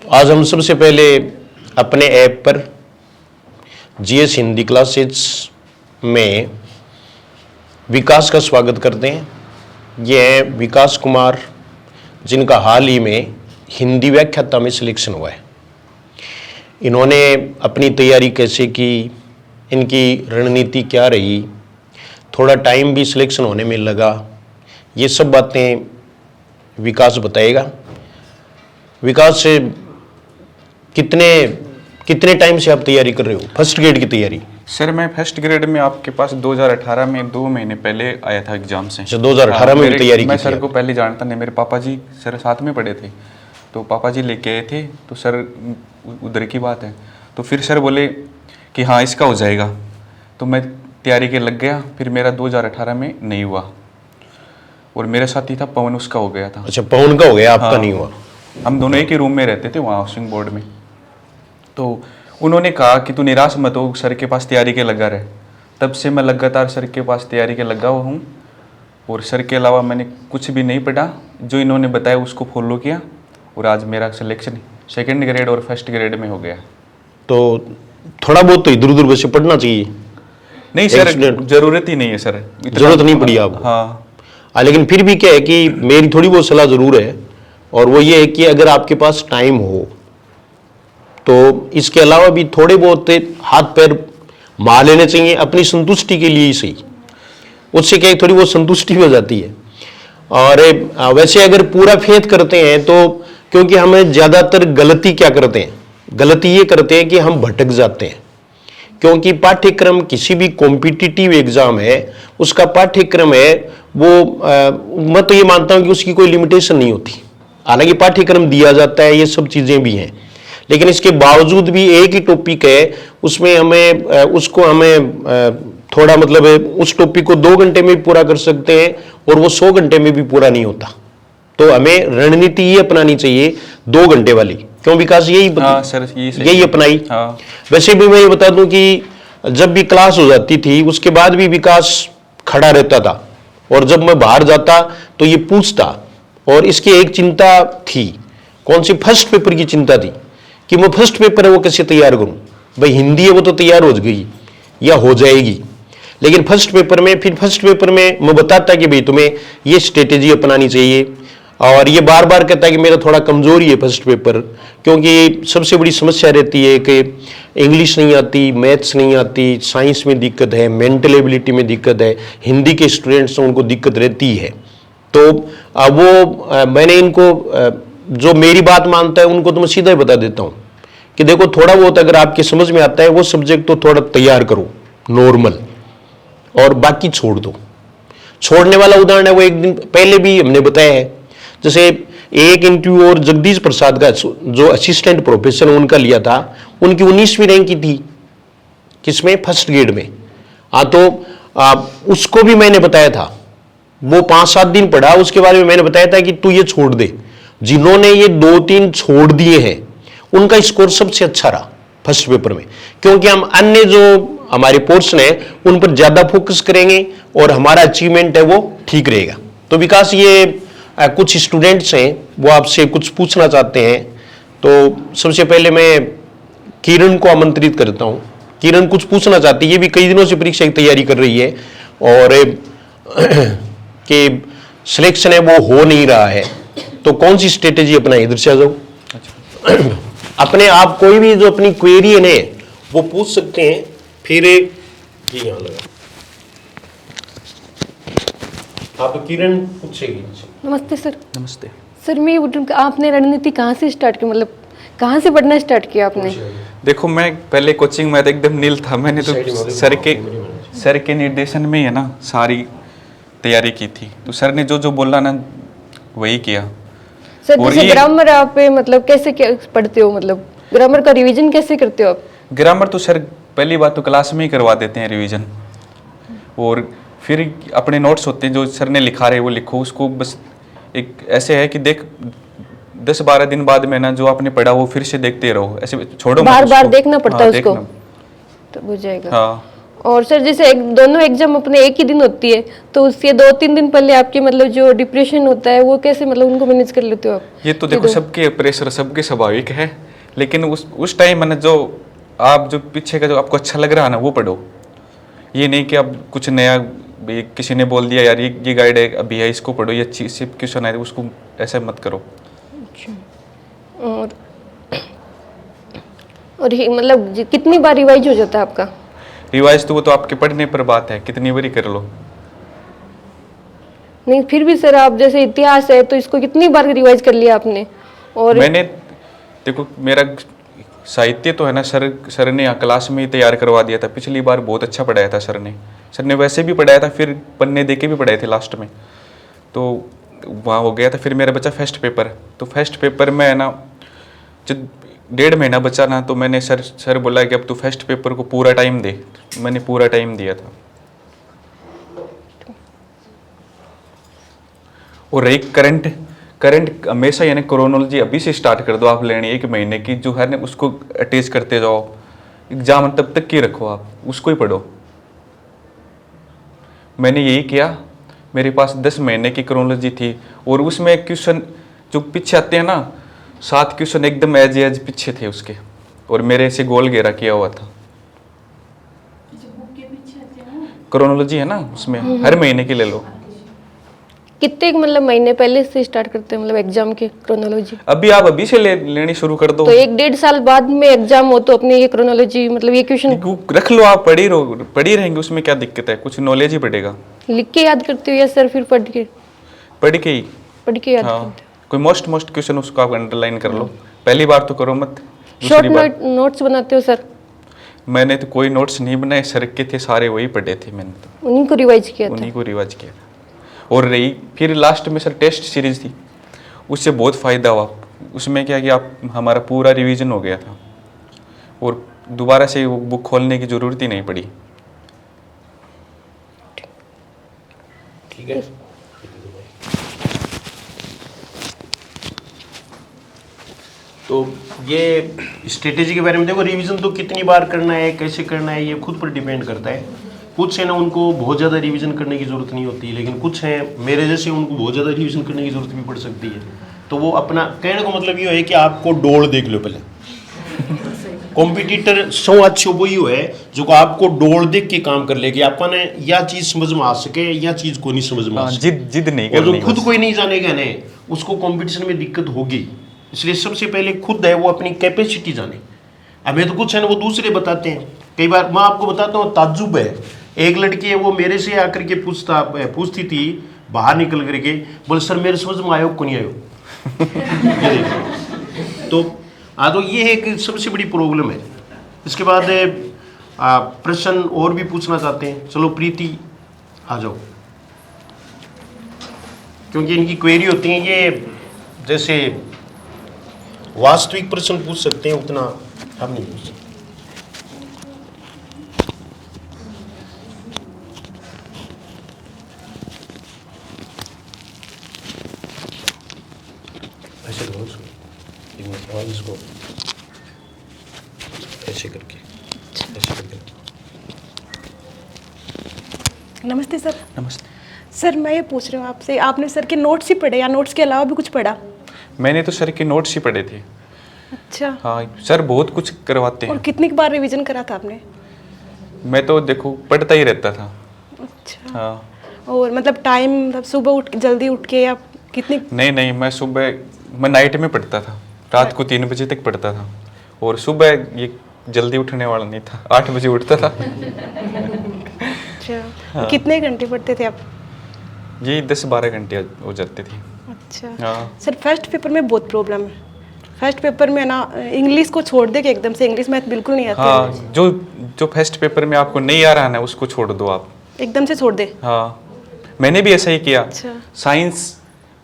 आज हम सबसे पहले अपने ऐप पर जीएस हिंदी क्लासेस में विकास का स्वागत करते हैं। ये हैं विकास कुमार, जिनका हाल ही में हिंदी व्याख्याता में सिलेक्शन हुआ है। इन्होंने अपनी तैयारी कैसे की, इनकी रणनीति क्या रही, थोड़ा टाइम भी सिलेक्शन होने में लगा, ये सब बातें विकास बताएगा। विकास से कितने टाइम से आप तैयारी कर रहे हो, फर्स्ट ग्रेड की तैयारी? सर मैं फर्स्ट ग्रेड में आपके पास 2018 में 2 महीने पहले आया था एग्जाम से। अच्छा, 2018 में तैयारी की? मैं सर को पहले जानता नहीं, मेरे पापा जी सर साथ में पढ़े थे, तो पापा जी लेके आए थे, तो सर उधर की बात है, तो फिर सर बोले कि हाँ इसका हो जाएगा, तो मैं तैयारी के लग गया। फिर मेरा 2018 में नहीं हुआ, और मेरे साथी था पवन, उसका हो गया था। अच्छा, पवन का हो गया, आपका नहीं हुआ? हम दोनों एक ही रूम में रहते थे वहाँ हाउसिंग बोर्ड में। तो उन्होंने कहा कि तू निराश मत हो, सर के पास तैयारी के लगा रहे। तब से मैं लगातार सर के पास तैयारी के लगा हुआ हूँ, और सर के अलावा मैंने कुछ भी नहीं पढ़ा, जो इन्होंने बताया उसको फॉलो किया, और आज मेरा सिलेक्शन सेकंड ग्रेड और फर्स्ट ग्रेड में हो गया। तो थोड़ा बहुत तो इधर उधर वैसे पढ़ना चाहिए? नहीं सर, जरूरत ही नहीं है सर, जरूरत नहीं पड़ी आपको? हाँ, लेकिन फिर भी क्या है कि मेरी थोड़ी बहुत सलाह जरूर है, और वो ये है कि अगर आपके पास टाइम हो तो इसके अलावा भी थोड़े बहुत हाथ पैर मार लेने चाहिए, अपनी संतुष्टि के लिए ही सही। उससे क्या थोड़ी बहुत संतुष्टि हो जाती है। और वैसे अगर पूरा फेथ करते हैं तो, क्योंकि हमें ज़्यादातर गलती क्या करते हैं, गलती ये करते हैं कि हम भटक जाते हैं। क्योंकि पाठ्यक्रम किसी भी कॉम्पिटिटिव एग्जाम है, उसका पाठ्यक्रम है वो मैं तो ये मानता हूँ कि उसकी कोई लिमिटेशन नहीं होती। हालांकि पाठ्यक्रम दिया जाता है, ये सब चीज़ें भी हैं, लेकिन इसके बावजूद भी एक ही टॉपिक है, उसमें हमें थोड़ा मतलब उस टॉपिक को 2 घंटे में भी पूरा कर सकते हैं, और वो 100 घंटे में भी पूरा नहीं होता। तो हमें रणनीति ये अपनानी चाहिए 2 घंटे वाली। क्यों विकास? यही अपनाई। हाँ। वैसे भी मैं ये बता दूं कि जब भी क्लास हो जाती थी उसके बाद भी विकास खड़ा रहता था, और जब मैं बाहर जाता तो ये पूछता। और इसकी एक चिंता थी, कौन सी? फर्स्ट पेपर की चिंता थी कि मैं फर्स्ट पेपर है वो कैसे तैयार करूं। भाई हिंदी है वो तो तैयार हो गई या हो जाएगी, लेकिन फर्स्ट पेपर में मैं बताता कि भाई तुम्हें ये स्ट्रेटेजी अपनानी चाहिए। और ये बार बार कहता है कि मेरा थोड़ा कमजोरी है फर्स्ट पेपर, क्योंकि सबसे बड़ी समस्या रहती है कि इंग्लिश नहीं आती, मैथ्स नहीं आती, साइंस में दिक्कत है, मेंटल एबिलिटी में दिक्कत है, हिंदी के स्टूडेंट्स उनको दिक्कत रहती है। तो मैंने इनको जो मेरी बात मानता है उनको तो मैं सीधा ही बता देता हूँ कि देखो थोड़ा बहुत अगर आपके समझ में आता है वो सब्जेक्ट तो थोड़ा तैयार करो नॉर्मल, और बाकी छोड़ दो। छोड़ने वाला उदाहरण है वो एक दिन पहले भी हमने बताया है। जैसे एक इंटरव्यू और जगदीश प्रसाद का जो असिस्टेंट प्रोफेसर उनका लिया था, उनकी 19वीं रैंक की थी, किसमें? फर्स्ट ग्रेड में। तो उसको भी मैंने बताया था, वो 5-7 दिन पढ़ा, उसके बारे में मैंने बताया था कि तू ये छोड़ दे। जिन्होंने ये 2-3 छोड़ दिए हैं उनका स्कोर सबसे अच्छा रहा फर्स्ट पेपर में, क्योंकि हम अन्य जो हमारे पोर्शन है उन पर ज्यादा फोकस करेंगे और हमारा अचीवमेंट है वो ठीक रहेगा। तो विकास, ये कुछ स्टूडेंट्स हैं वो आपसे कुछ पूछना चाहते हैं, तो सबसे पहले मैं किरण को आमंत्रित करता हूं। किरण कुछ पूछना चाहती है, ये भी कई दिनों से परीक्षा की तैयारी कर रही है, और कि सिलेक्शन है वो हो नहीं रहा है, तो कौन सी स्ट्रेटेजी अपनाए? इधर से आ जाओ। अच्छा। अपने आप कोई भी जो अपनी क्वेरी है ना वो पूछ सकते हैं। फिर ये यहाँ लगा, आप किरण पूछेगी। नमस्ते सर। नमस्ते सर, मैं आपने रणनीति कहाँ से स्टार्ट की, मतलब कहाँ से पढ़ना स्टार्ट किया आपने? देखो, मैं पहले कोचिंग में एकदम नील था, मैंने तो सर के निर्देशन में है ना सारी तैयारी की थी, तो सर ने जो जो बोला ना वही किया। सर जैसे ग्रामर आप मतलब कैसे पढ़ते हो, मतलब ग्रामर का रिवीजन कैसे करते हो आप? ग्रामर तो सर पहली बात तो क्लास में ही करवा देते हैं रिवीजन, और फिर अपने नोट्स होते हैं जो सर ने लिखा रहे वो लिखो। उसको बस एक ऐसे है कि देख 10-12 दिन बाद में ना जो आपने पढ़ा वो फिर से देखते रहो, ऐसे छोड़ो, बार बार देखना पड़ता है उसको, तो हो जाएगा। हाँ। और सर जैसे दोनों एग्जाम अपने एक ही दिन होती है, तो उसके 2-3 दिन पहले आपके मतलब जो डिप्रेशन होता है वो कैसे मतलब उनको मैनेज कर लेते हो आप? ये तो देखो सबके प्रेशर सबके स्वाभाविक है, लेकिन उस टाइम मैंने जो आप जो पीछे का जो आपको अच्छा लग रहा है ना वो पढ़ो। ये नहीं कि आप कुछ नया किसी ने बोल दिया यार ये गाइड है अभी है इसको पढ़ो, ये अच्छी से क्वेश्चन है उसको ऐसा मत करो। और ये मतलब कितनी बार रिवाइज हो जाता है आपका? रिवाइज तो वो तो आपके पढ़ने पर बात है, कितनी बारी कर लो। नहीं फिर भी सर आप जैसे इतिहास है तो इसको कितनी बार रिवाइज कर लिया आपने? और मैंने देखो मेरा साहित्य तो है ना, सर ने यहाँ क्लास में ही तैयार करवा दिया था। पिछली बार बहुत अच्छा पढ़ाया था सर ने वैसे भी पढ़ाया था, फिर पन्ने दे के भी पढ़ाए थे लास्ट में, तो वहाँ हो गया था। फिर मेरा बचा फर्स्ट पेपर, तो फर्स्ट पेपर में है ना जब 1.5 महीना बचा ना, तो मैंने सर बोला कि अब तू फर्स्ट पेपर को पूरा टाइम दे। मैंने पूरा टाइम दिया था। और रही करंट हमेशा यानी क्रोनोलॉजी अभी से स्टार्ट कर दो आप लेनी 1 महीने की जो है ना, उसको अटैच करते जाओ। एग्जाम तब तक की रखो, आप उसको ही पढ़ो। मैंने यही किया। मेरे पास 10 महीने की क्रोनोलॉजी थी और उसमें क्वेश्चन जो पीछे आते हैं ना 7 क्वेश्चन एकदम एज पीछे थे उसके, और मेरे से गोल घेरा किया हुआ था। क्रोनोलॉजी है ना उसमें हर महीने की ले लो। कितने मतलब महीने पहले से स्टार्ट करते हैं मतलब एग्जाम की क्रोनोलॉजी? अभी से लेनी शुरू कर दो। तो 1-1.5 साल बाद में एग्जाम हो तो अपने ये क्रोनोलॉजी मतलब ये क्वेश्चन रख लो, आप पढ़ी रहेंगे, उसमें क्या दिक्कत है, कुछ नॉलेज ही बढ़ेगा। लिख के याद करते हो या सर फिर पढ़ के ही याद हाँ, करते हो? कोई मोस्ट क्वेश्चन उसको आप अंडरलाइन कर लो। पहली बार तो करो मत। शॉर्ट नोट्स बनाते हो सर? मैंने तो कोई नोट्स नहीं बनाए, सर के थे सारे, वही पढ़े थे मैंने तो, उन्हीं को रिवाइज किया था। उन्हीं को रिवाज किया था। और रही फिर लास्ट में सर टेस्ट सीरीज थी, उससे बहुत फ़ायदा हुआ। उसमें क्या कि आप हमारा पूरा रिवीजन हो गया था और दोबारा से वो बुक खोलने की ज़रूरत ही नहीं पड़ी। ठीक है। तो ये स्ट्रेटेजी के बारे में देखो, रिवीजन तो कितनी बार करना है कैसे करना है ये खुद पर डिपेंड करता है। कुछ है ना उनको बहुत ज़्यादा रिवीजन करने की ज़रूरत नहीं होती, लेकिन कुछ हैं मेरे जैसे उनको बहुत ज़्यादा रिवीजन करने की ज़रूरत भी पड़ सकती है। तो वो अपना कहने का मतलब ये है कि आपको डोल देख लो पहले। कॉम्पिटिटर सौ अच्छे वही है जो आपको डोल देख के काम कर ले कि आपने यह चीज़ समझ में आ सके या चीज़ को नहीं समझ में आ सके। जिद नहीं और करनी। जो खुद कोई नहीं जानेगा ना उसको कंपटीशन में दिक्कत होगी। इसलिए सबसे पहले खुद है वो अपनी कैपेसिटी जाने। हमें तो कुछ है ना वो दूसरे बताते हैं। कई बार मैं आपको बताता हूँ ताज्जुब है, एक लड़की है वो मेरे से आकर के पूछती थी बाहर निकल करके, बोले सर मेरे समझ में आयो को नहीं आयो। ये देखो तो ये एक सबसे बड़ी प्रॉब्लम है। इसके बाद प्रश्न और भी पूछना चाहते हैं, चलो प्रीति आ जाओ, क्योंकि इनकी क्वेरी होती है। ये जैसे वास्तविक प्रश्न पूछ सकते हैं उतना हम नहीं पूछ सकते। ऐसे करो इसको ऐसे करके नमस्ते सर। नमस्ते सर मैं ये पूछ रही हूँ आपसे, आपने सर के नोट्स ही पढ़े या नोट्स के अलावा भी कुछ पढ़ा? मैंने तो सर के नोट्स ही पढ़े थे। अच्छा। हाँ सर बहुत कुछ करवाते और हैं। कितनी बार रिवीजन करा था आपने? मैं तो देखो पढ़ता ही रहता था। अच्छा। हाँ। और मतलब टाइम मतलब सुबह जल्दी उठ के या कितनी? नहीं मैं नाइट में पढ़ता था, रात को 3 बजे तक पढ़ता था। और सुबह ये जल्दी उठने वाला नहीं था, 8 बजे उठता था। अच्छा। हाँ। कितने घंटे पढ़ते थे आप? ये 10-12 घंटे हो जाते थे। अच्छा। हाँ। सर फर्स्ट पेपर में बहुत प्रॉब्लम है। फर्स्ट पेपर में ना इंग्लिश को छोड़ दे के एकदम से इंग्लिश मैथ बिल्कुल नहीं आती। हाँ, जो फर्स्ट पेपर में आपको नहीं आ रहा है उसको छोड़ दो आप, एकदम से छोड़ दे। हाँ मैंने भी ऐसा ही किया। अच्छा। साइंस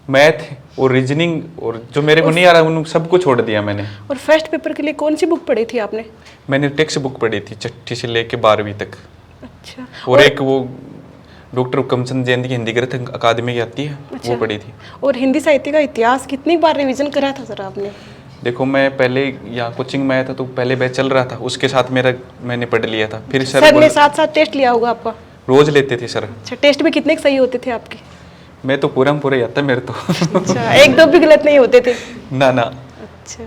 मैथ और रीजनिंग और जो मेरे को नहीं आ रहा उन सबको छोड़ दिया मैंने। और फर्स्ट पेपर के लिए कौन सी बुक पढ़ी थी आपने? मैंने टेक्स्ट बुक पढ़ी थी 6ठी से लेके 12वीं तक। अच्छा। और एक वो डॉक्टर हुकमचंद जयंती की हिंदी ग्रंथ अकादमी की आती है। अच्छा। वो पढ़ी थी। और हिंदी साहित्य का इतिहास कितनी बार रिवीजन करा था सर आपने? देखो मैं पहले यहाँ कोचिंग में आया था तो पहले बैच चल रहा था, उसके साथ मैंने पढ़ लिया था। फिर सर सर ने साथ साथ टेस्ट लिया होगा आपका? रोज लेते थे सर। अच्छा, टेस्ट में कितने सही होते थे आपके? मैं तो पूरा ही आता मेरे तो। अच्छा, एक दो भी गलत नहीं होते थे? ना ना। अच्छा,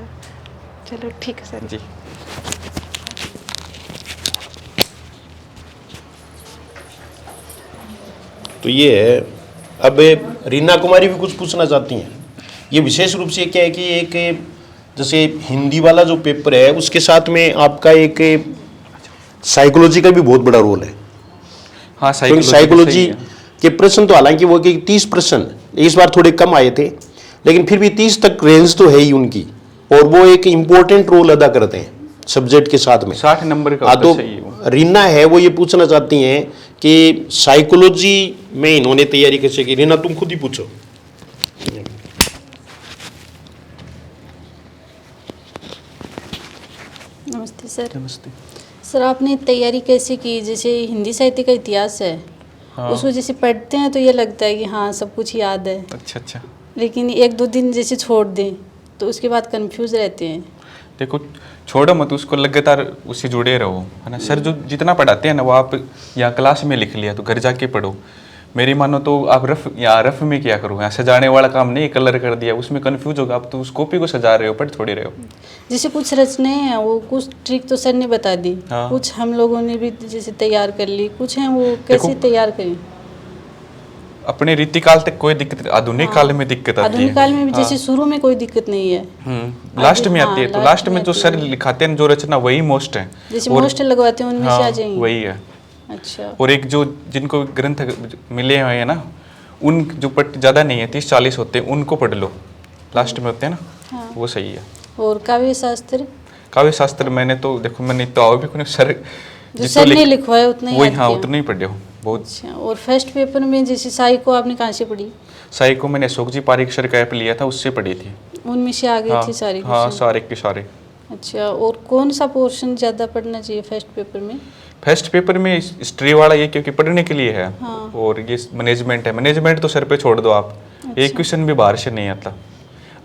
चलो ठीक है सर जी। तो ये है। अब रीना कुमारी भी कुछ पूछना चाहती हैं। ये विशेष रूप से क्या है कि एक जैसे हिंदी वाला जो पेपर है उसके साथ में आपका एक साइकोलॉजी का भी बहुत बड़ा रोल है। हाँ, क्योंकि साइकोलॉजी के प्रश्न तो हालांकि वो कि 30 प्रश्न इस बार थोड़े कम आए थे, लेकिन फिर भी 30 तक रेंज तो है ही उनकी, और वो एक इम्पोर्टेंट रोल अदा करते हैं सब्जेक्ट के साथ में। 60 नंबर का हाँ, तो सही है वो। रीना है वो ये पूछना चाहती हैं कि साइकोलॉजी में इन्होंने तैयारी कैसे की। रीना तुम खुद ही पूछो। नमस्ते सर। नमस्ते। सर आपने तैयारी कैसे की? जैसे हिंदी साहित्य का इतिहास है, हाँ। उसको जैसे पढ़ते हैं तो ये लगता है कि हाँ सब कुछ याद है, अच्छा अच्छा। लेकिन एक दो दिन जैसे छोड़ दें तो उसके बाद कंफ्यूज रहते हैं। देखो छोड़ो मत, उसको लगातार उससे जुड़े रहो, है ना। सर जो जितना पढ़ाते हैं ना वो आप यहाँ क्लास में लिख लिया तो घर जाके पढ़ो। मेरी मानो तो आप रफ में क्या करो, यहाँ सजाने वाला काम नहीं, कलर कर दिया उसमें कंफ्यूज होगा। आप तो उस कॉपी को सजा रहे हो, पढ़ थोड़ी रहे हो। जैसे कुछ रचनाएं हैं वो कुछ ट्रिक तो सर ने बता दी, हाँ। कुछ हम लोगों ने भी जैसे तैयार कर ली, कुछ हैं वो कैसे देखो, तैयार करें? अपने रीतिकाल तक कोई दिक्कत, आधुनिक काल में दिक्कत आती है। आधुनिक काल में भी हाँ। जैसे शुरू में कोई दिक्कत नहीं है, लास्ट में हाँ, आती है। तो लास्ट लास्ट में में जो आती सर है। लिखाते हैं जो रचना वही मोस्ट है। जैसे और- मोस्ट लगवाते हैं उनमें से आ हाँ, जाएंगे। वही है। अच्छा। और एक जो जिनको ग्रंथ मिले हुए हैं ना, उन जो पट ज़्यादा नहीं है, 30-40 होते हैं, उनको पढ़ लो, लास्ट में होते हैं ना। हाँ। वो सही है। और काव्य शास्त्र? काव्य शास्त्र मैंने तो देखो मैंने तो आओ भी कोई सर जो जिसको सर ने लिख- लिखवाया उतना ही वही, याद हाँ किया। उतना ही पढ़े हो बहुत। अच्छा, और फर्स्ट पेपर में जैसे साई को आपने कहाँ से पढ़ी? साई को मैंने अशोक जी पारिक सर का ऐप लिया था, उससे पढ़ी थी। उनमें से आ गए हाँ थे सारे हाँ, क्वेश्चन? सारे के सारे। अच्छा, और कौन सा पोर्शन ज़्यादा पढ़ना चाहिए फर्स्ट पेपर में? फर्स्ट पेपर में हिस्ट्री वाला ये क्योंकि पढ़ने के लिए है। हाँ। और ये मैनेजमेंट है, मैनेजमेंट तो सर पे छोड़ दो आप। अच्छा। एक क्वेश्चन भी बाहर से नहीं आता,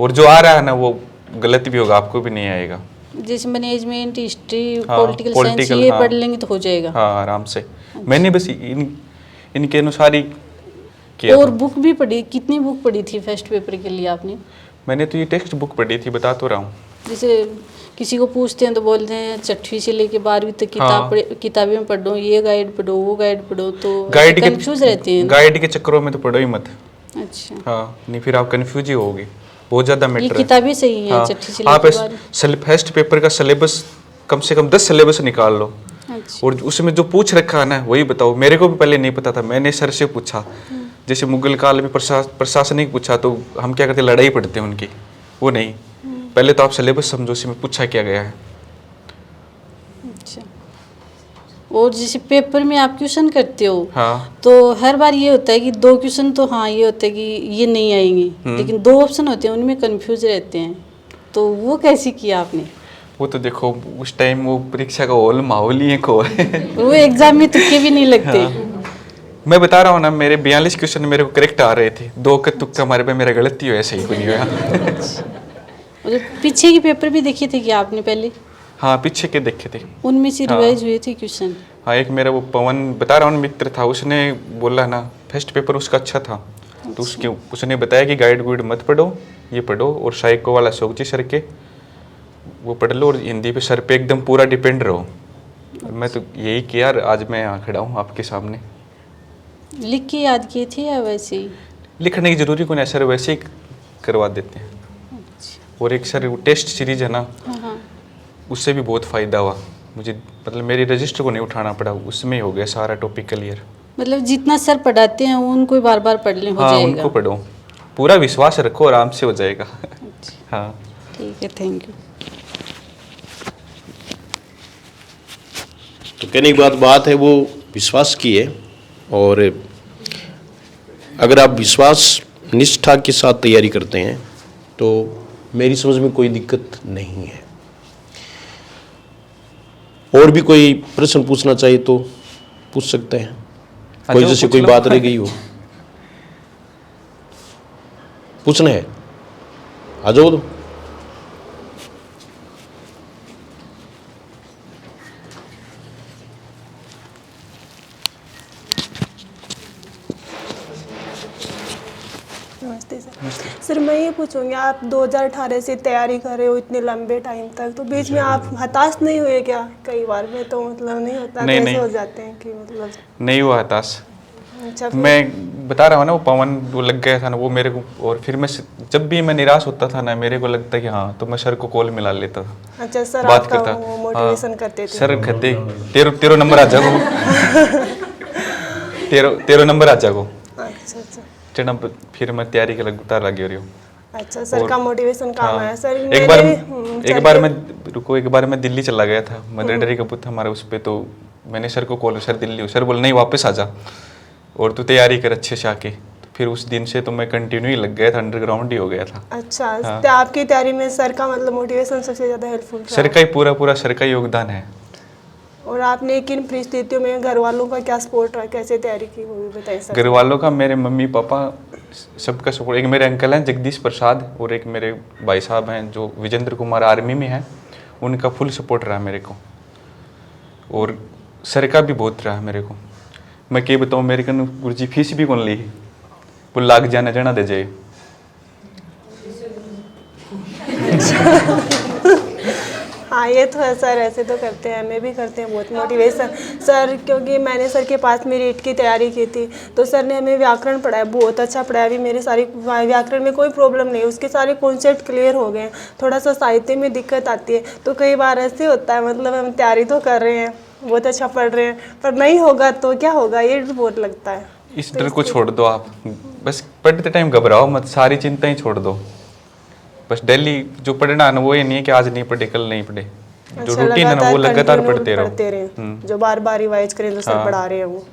और जो आ रहा है ना वो गलत भी होगा, आपको भी नहीं आएगा। जैसे मैनेजमेंट, हिस्ट्री, हाँ, पॉलिटिकल साइंस, political, ये हाँ। पढ़ लेंगे तो हो जाएगा। हाँ आराम से। मैंने बस इनके अनुसार ही किया और था। बुक भी पढ़ी? कितनी बुक पढ़ी थी फर्स्ट पेपर के लिए आपने? मैंने तो ये टेक्स्ट बुक पढ़ी थी, बता तो रहा हूँ। जैसे किसी को पूछते हैं तो बोलते हैं 6वीं से लेके 12वीं तक हाँ। किताबें पढ़ो, ये गाइड पढ़ो, वो गाइड पढ़ो, तो गाइड कंफ्यूज रहते हैं ना। गाइड के चक्करों में तो पढ़ो ही मत। अच्छा, हाँ, नहीं फिर आप कंफ्यूज ही होगे, बहुत ज़्यादा ये मैटर है। किताबें सही हैं हाँ, 6वीं से आप लेके 12वीं? फर्स्ट पेपर का सिलेबस कम से कम 10 सिलेबस निकाल लो, अच्छा। और उसमें जो पूछ रखा है ना वही बताओ। मेरे को भी पहले नहीं पता था, मैंने सर से पूछा। जैसे मुगल काल में प्रशासनिक पूछा तो हम क्या करते, लड़ाई पढ़ते हैं उनकी, वो नहीं। पहले तो आप सिलेबस समझो उसमें पूछा क्या गया है। अच्छा, और जैसे पेपर में आप क्वेश्चन करते हो, हाँ तो हर बार ये होता है कि 2 क्वेश्चन तो हाँ ये होता है कि ये नहीं आएंगे, लेकिन 2 ऑप्शन होते हैं उनमें कंफ्यूज रहते हैं, तो वो कैसे किया आपने? वो तो देखो उस टाइम वो परीक्षा का माहौल ही एक हो है। वो एग्जाम में तुक्के भी नहीं लगते। मैं बता रहा हूँ ना, मेरे 42 क्वेश्चन मेरे को करेक्ट आ रहे थे, 2 का तुक्का मारे पे मेरा गलती हुआ, सही को नहीं हुआ। और पीछे के पेपर भी देखे थे कि आपने पहले? हाँ पीछे के देखे थे। उनमें से हाँ। रिवाइज हुए थे क्वेश्चन? हाँ, एक मेरा वो पवन बता रहा हूँ मित्र था, उसने बोला ना फर्स्ट पेपर उसका अच्छा था, तो उसने बताया कि गाइड गुइड मत पढ़ो, ये पढ़ो, और साइको वाला अशोक जी सर के वो पढ़ लो, और हिंदी पे सर पे एकदम पूरा डिपेंड रहो। मैं तो यही किया, आज मैं यहाँ खड़ा हूँ आपके सामने। लिख के याद किए थे या वैसे ही? लिखने की जरूरी को नहीं, सर वैसे ही करवा देते हैं। और एक सर वो टेस्ट सीरीज है ना, हाँ हाँ। उससे भी बहुत फ़ायदा हुआ मुझे, मतलब मेरी रजिस्टर को नहीं उठाना पड़ा, उसमें ही हो गया सारा टॉपिक क्लियर। मतलब जितना सर पढ़ाते हैं उनको ही बार बार पढ़ लें, हो हाँ जाएगा? उनको पढ़ो, पूरा विश्वास रखो, आराम से हो जाएगा। हाँ ठीक है, थैंक यू। तो कहने की बात है वो विश्वास की है, और अगर आप विश्वास निष्ठा के साथ तैयारी करते हैं तो मेरी समझ में कोई दिक्कत नहीं है। और भी कोई प्रश्न पूछना चाहिए तो पूछ सकते हैं, कोई जैसे कोई बात रह गई हो पूछना है, आ जाओ तो। सर मैं ये पूछूंगी, आप 2018 से तैयारी कर रहे हो इतने लंबे टाइम तक, तो बीच में आप हताश नहीं हुए क्या? कई बार में तो मतलब नहीं होता, नहीं, कैसे नहीं। हो जाते हैं कि मतलब नहीं हुआ हताश। अच्छा फिर- मैं बता रहा हूँ ना, वो पवन वो लग गया था ना वो मेरे को, और फिर मैं जब भी मैं निराश होता था ना, मेरे को लगता कि हाँ, तो मैं सर को कॉल मिला लेता था, अच्छा सर बात आपका करता। वो मोटिवेशन हाँ, करते थे। सर कहते तेरो नंबर आ जाओ तेरो नंबर आ जाओ अच्छा अच्छा चढ़ा। फिर मैं तैयारी के लगातार लगी हो रही हूँ। अच्छा सर का मोटिवेशन काम हाँ, आया सर। एक बार चल मैं रुको, एक बार मैं दिल्ली चला गया था, मदरडरी का बुथ हमारा उस पे, तो मैंने सर को कॉल, सर दिल्ली हो, सर बोले नहीं वापस आ जा और तू तैयारी कर अच्छे से आके। तो फिर उस दिन से तो मैं कंटिन्यू ही लग गया था, अंडरग्राउंड ही हो गया था। अच्छा हाँ। तो आपकी तैयारी में सर का मतलब मोटिवेशन सबसे ज़्यादा हेल्पफुल सर का ही पूरा सर का ही योगदान है। और आपने किन परिस्थितियों में घर वालों का क्या सपोर्ट रहा, कैसे तैयारी की वो भी बताइए सर। घर वालों का, मेरे मम्मी पापा सबका सपोर्ट। एक मेरे अंकल हैं जगदीश प्रसाद, और एक मेरे भाई साहब हैं जो विजेंद्र कुमार आर्मी में हैं, उनका फुल सपोर्ट रहा मेरे को। और सर का भी बहुत रहा मेरे को। मैं क्या बताऊँ, मेरे को गुरुजी फीस भी कौन ली, वो लाग जाना जाना दे जाए। हाँ ये तो है सर, ऐसे तो करते हैं, हमें भी करते हैं बहुत मोटिवेशन सर, क्योंकि मैंने सर के पास मेरी ईट की तैयारी की थी, तो सर ने हमें व्याकरण पढ़ाया, बहुत अच्छा पढ़ाया। अभी मेरे सारी व्याकरण में कोई प्रॉब्लम नहीं, उसके सारे कॉन्सेप्ट क्लियर हो गए हैं। थोड़ा सा साहित्य में दिक्कत आती है, तो कई बार ऐसे होता है, मतलब हम तैयारी तो कर रहे हैं, बहुत अच्छा पढ़ रहे हैं, पर नहीं होगा तो क्या होगा, ये बहुत लगता है। इस डर को छोड़ दो आप, बस पढ़ते टाइम घबराओ मत, सारी चिंताएं छोड़ दो। बस डेली जो पढ़ना है ना, वो ये नहीं है कि आज नहीं पढ़े कल नहीं पढ़े, जो अच्छा, रूटीन है ना वो लगातार continue पढ़ते पढ़ते रहो। जो बार बार रिवाइज करें तो सर पढ़ा रहे हैं वो।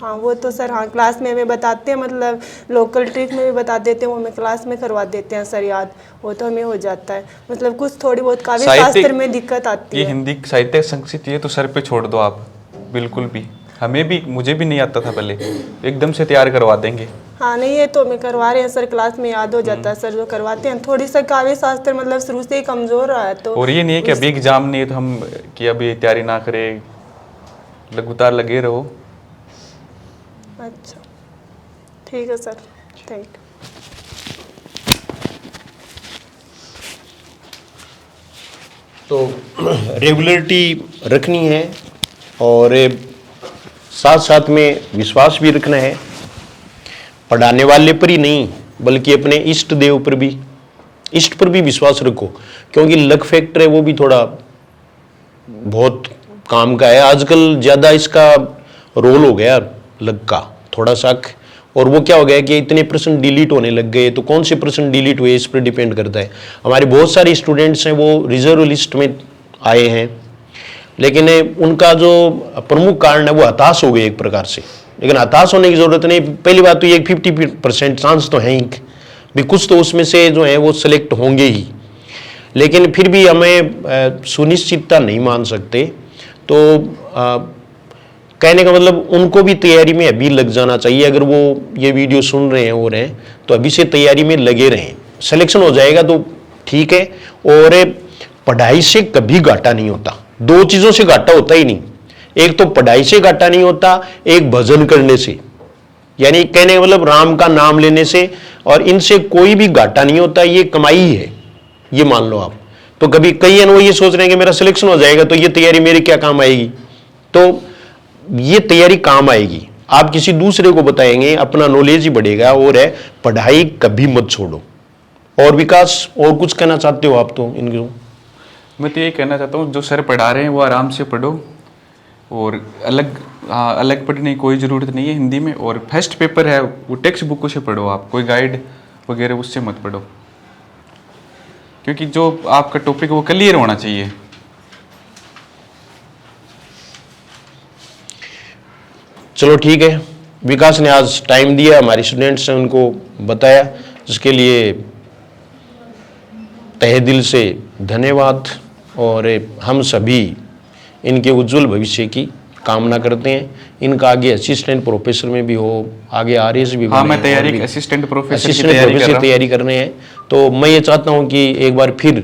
हाँ वो तो सर, हाँ क्लास में हमें बताते हैं, मतलब लोकल ट्रिक में भी बता देते हैं, वो हमें क्लास में करवा देते हैं सर याद, वो तो हमें हो जाता है। मतलब कुछ थोड़ी बहुत काव्य शास्त्र में दिक्कत आती ये है। हिंदी साहित्य संस्कृत ये तो सर पे छोड़ दो आप, बिल्कुल भी। हमें भी, मुझे भी नहीं आता था पहले, एकदम से तैयार करवा देंगे। हाँ नहीं ये तो हमें करवा रहे हैं सर, क्लास में याद हो जाता है सर जो करवाते हैं। थोड़ी सा काव्य शास्त्र मतलब शुरू से ही कमजोर रहा है, तो और ये नहीं है कि अभी एग्जाम नहीं है तो हम कि अभी तैयारी ना करें, लगातार लगे रहो। अच्छा ठीक है सर, थैंक यू। तो रेगुलरिटी रखनी है और साथ साथ में विश्वास भी रखना है, पढ़ाने वाले पर ही नहीं बल्कि अपने इष्ट देव पर भी, इष्ट पर भी विश्वास रखो, क्योंकि लक फैक्टर है वो भी थोड़ा बहुत काम का है। आजकल ज़्यादा इसका रोल हो गया लक का थोड़ा सा, और वो क्या हो गया कि इतने प्रश्न डिलीट होने लग गए, तो कौन से प्रश्न डिलीट हुए इस पर डिपेंड करता है। हमारे बहुत सारे स्टूडेंट्स हैं वो रिजर्व लिस्ट में आए हैं, लेकिन उनका जो प्रमुख कारण है वो हताश हो गए एक प्रकार से। लेकिन हताश होने की ज़रूरत नहीं। पहली बात तो ये 50% चांस तो है ही भी, कुछ तो उसमें से जो है वो सिलेक्ट होंगे ही, लेकिन फिर भी हमें सुनिश्चितता नहीं मान सकते। तो कहने का मतलब उनको भी तैयारी में अभी लग जाना चाहिए। अगर वो ये वीडियो सुन रहे हैं हो रहे हैं तो अभी से तैयारी में लगे रहें, सिलेक्शन हो जाएगा तो ठीक है। और पढ़ाई से कभी घाटा नहीं होता, दो चीज़ों से घाटा होता ही नहीं, एक तो पढ़ाई से घाटा नहीं होता, एक भजन करने से, यानी कहने का मतलब राम का नाम लेने से, और इनसे कोई भी घाटा नहीं होता, ये कमाई है, ये मान लो आप। तो कभी कई है वो ये सोच रहे हैं कि मेरा सिलेक्शन हो जाएगा तो ये तैयारी मेरे क्या काम आएगी, तो ये तैयारी काम आएगी, आप किसी दूसरे को बताएंगे, अपना नॉलेज ही बढ़ेगा। और है पढ़ाई कभी मत छोड़ो। और विकास और कुछ कहना चाहते हो आप? तो इनको मैं तो ये कहना चाहता हूँ, जो सर पढ़ा रहे हैं वो आराम से पढ़ो, और अलग पढ़ने की कोई ज़रूरत नहीं है हिंदी में। और फर्स्ट पेपर है वो टेक्स्ट बुक से पढ़ो आप, कोई गाइड वगैरह उससे मत पढ़ो, क्योंकि जो आपका टॉपिक वो क्लियर होना चाहिए। चलो ठीक है, विकास ने आज टाइम दिया, हमारे स्टूडेंट्स ने उनको बताया, जिसके लिए तहे दिल से धन्यवाद। और हम सभी इनके उज्जवल भविष्य की कामना करते हैं। इनका आगे असिस्टेंट प्रोफेसर में भी हो, आगे RS भी हाँ, बने, मैं तैयारी और भी असिस्टेंट प्रोफेसर की असिस्टेंट तैयारी कर प्रोफेसर रहा हूँ। तैयारी कर रहे हैं। तो मैं ये चाहता हूँ कि एक बार फिर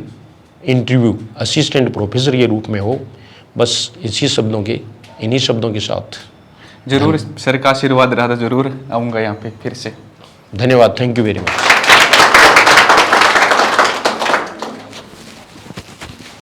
इंटरव्यू असिस्टेंट प्रोफेसर के रूप में हो। बस इन्हीं शब्दों के साथ जरूर सर का आशीर्वाद रहा तो जरूर आऊँगा यहाँ पे फिर से। धन्यवाद, थैंक यू वेरी मच।